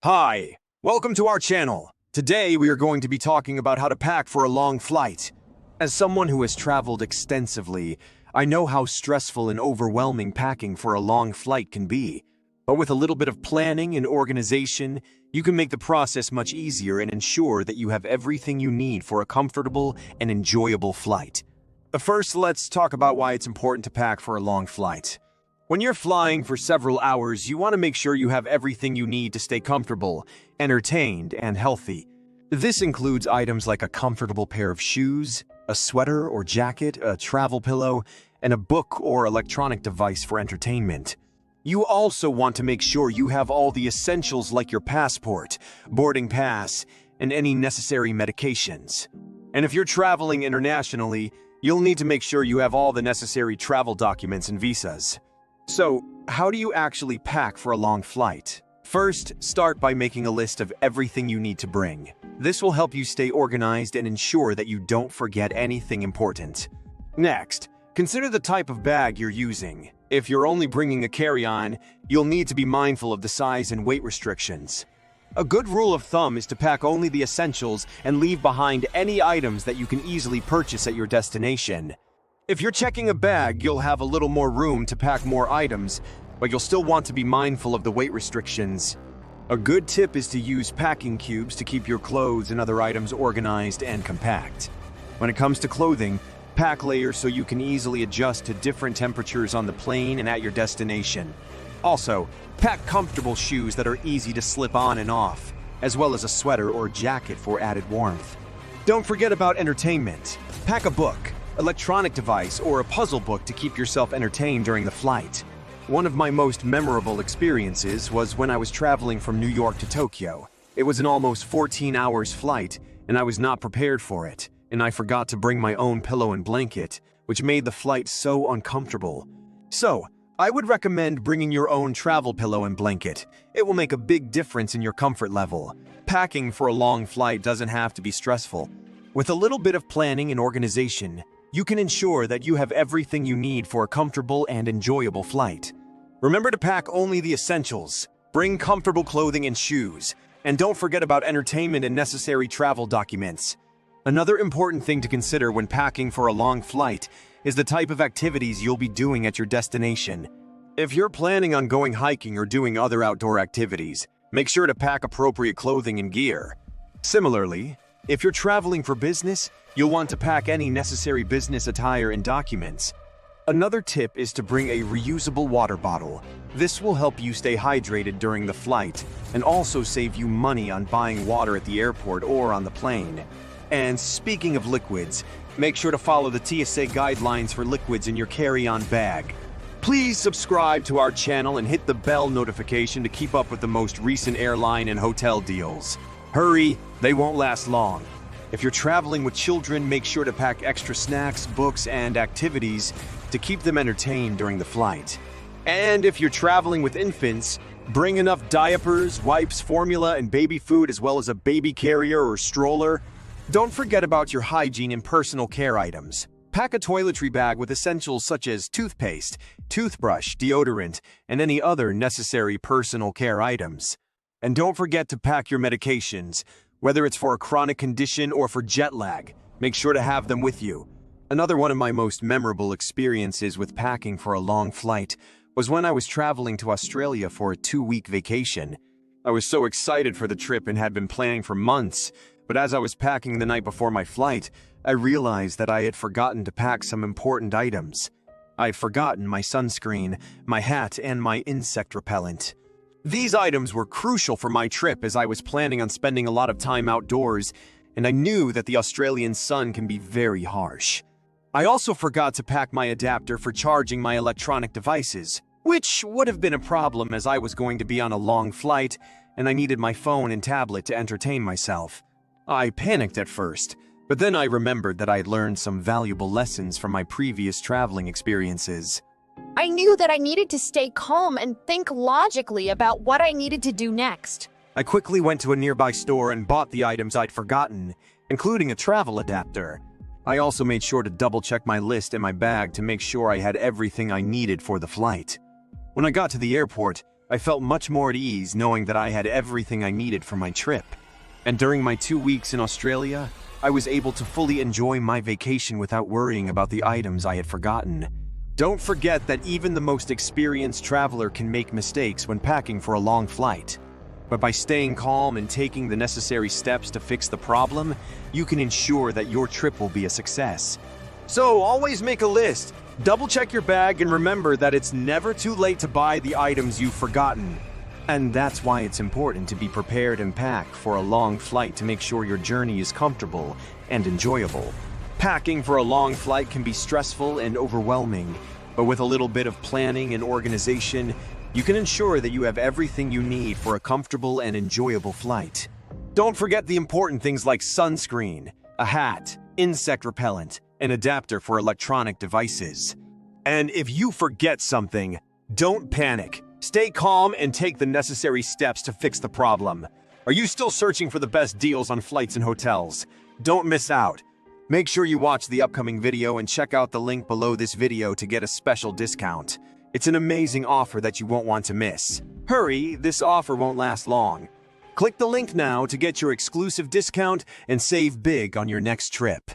Hi, welcome to our channel. Today we are going to be talking about how to pack for a long flight. As someone who has traveled extensively, I know how stressful and overwhelming packing for a long flight can be. But with a little bit of planning and organization, you can make the process much easier and ensure that you have everything you need for a comfortable and enjoyable flight. But first, let's talk about why it's important to pack for a long flight. When you're flying for several hours, you want to make sure you have everything you need to stay comfortable, entertained, and healthy. This includes items like a comfortable pair of shoes, a sweater or jacket, a travel pillow, and a book or electronic device for entertainment. You also want to make sure you have all the essentials like your passport, boarding pass, and any necessary medications. And if you're traveling internationally, you'll need to make sure you have all the necessary travel documents and visas. So, how do you actually pack for a long flight? First, start by making a list of everything you need to bring. This will help you stay organized and ensure that you don't forget anything important. Next, consider the type of bag you're using. If you're only bringing a carry-on, you'll need to be mindful of the size and weight restrictions. A good rule of thumb is to pack only the essentials and leave behind any items that you can easily purchase at your destination. If you're checking a bag, you'll have a little more room to pack more items, but you'll still want to be mindful of the weight restrictions. A good tip is to use packing cubes to keep your clothes and other items organized and compact. When it comes to clothing, pack layers so you can easily adjust to different temperatures on the plane and at your destination. Also, pack comfortable shoes that are easy to slip on and off, as well as a sweater or jacket for added warmth. Don't forget about entertainment. Pack a book, electronic device, or a puzzle book to keep yourself entertained during the flight. One of my most memorable experiences was when I was traveling from New York to Tokyo. It was an almost 14 hours flight, and I was not prepared for it, and I forgot to bring my own pillow and blanket, which made the flight so uncomfortable. So, I would recommend bringing your own travel pillow and blanket. It will make a big difference in your comfort level. Packing for a long flight doesn't have to be stressful. With a little bit of planning and organization, you can ensure that you have everything you need for a comfortable and enjoyable flight. Remember to pack only the essentials. Bring comfortable clothing and shoes. And don't forget about entertainment and necessary travel documents. Another important thing to consider when packing for a long flight is the type of activities you'll be doing at your destination. If you're planning on going hiking or doing other outdoor activities, make sure to pack appropriate clothing and gear. Similarly, if you're traveling for business, you'll want to pack any necessary business attire and documents. Another tip is to bring a reusable water bottle. This will help you stay hydrated during the flight and also save you money on buying water at the airport or on the plane. And speaking of liquids, make sure to follow the TSA guidelines for liquids in your carry-on bag. Please subscribe to our channel and hit the bell notification to keep up with the most recent airline and hotel deals. Hurry, they won't last long. If you're traveling with children, make sure to pack extra snacks, books, and activities to keep them entertained during the flight. And if you're traveling with infants, bring enough diapers, wipes, formula, and baby food, as well as a baby carrier or stroller. Don't forget about your hygiene and personal care items. Pack a toiletry bag with essentials such as toothpaste, toothbrush, deodorant, and any other necessary personal care items. And don't forget to pack your medications. Whether it's for a chronic condition or for jet lag, make sure to have them with you. Another one of my most memorable experiences with packing for a long flight was when I was traveling to Australia for a 2-week vacation. I was so excited for the trip and had been planning for months, but as I was packing the night before my flight, I realized that I had forgotten to pack some important items. I'd forgotten my sunscreen, my hat, and my insect repellent. These items were crucial for my trip as I was planning on spending a lot of time outdoors, and I knew that the Australian sun can be very harsh. I also forgot to pack my adapter for charging my electronic devices, which would have been a problem as I was going to be on a long flight and I needed my phone and tablet to entertain myself. I panicked at first, but then I remembered that I had learned some valuable lessons from my previous traveling experiences. I knew that I needed to stay calm and think logically about what I needed to do next. I quickly went to a nearby store and bought the items I'd forgotten, including a travel adapter. I also made sure to double-check my list and my bag to make sure I had everything I needed for the flight. When I got to the airport, I felt much more at ease knowing that I had everything I needed for my trip. And during my 2 weeks in Australia, I was able to fully enjoy my vacation without worrying about the items I had forgotten. Don't forget that even the most experienced traveler can make mistakes when packing for a long flight. But by staying calm and taking the necessary steps to fix the problem, you can ensure that your trip will be a success. So always make a list, double-check your bag, and remember that it's never too late to buy the items you've forgotten. And that's why it's important to be prepared and pack for a long flight to make sure your journey is comfortable and enjoyable. Packing for a long flight can be stressful and overwhelming, but with a little bit of planning and organization, you can ensure that you have everything you need for a comfortable and enjoyable flight. Don't forget the important things like sunscreen, a hat, insect repellent, an adapter for electronic devices. And if you forget something, don't panic. Stay calm and take the necessary steps to fix the problem. Are you still searching for the best deals on flights and hotels? Don't miss out. Make sure you watch the upcoming video and check out the link below this video to get a special discount. It's an amazing offer that you won't want to miss. Hurry, this offer won't last long. Click the link now to get your exclusive discount and save big on your next trip.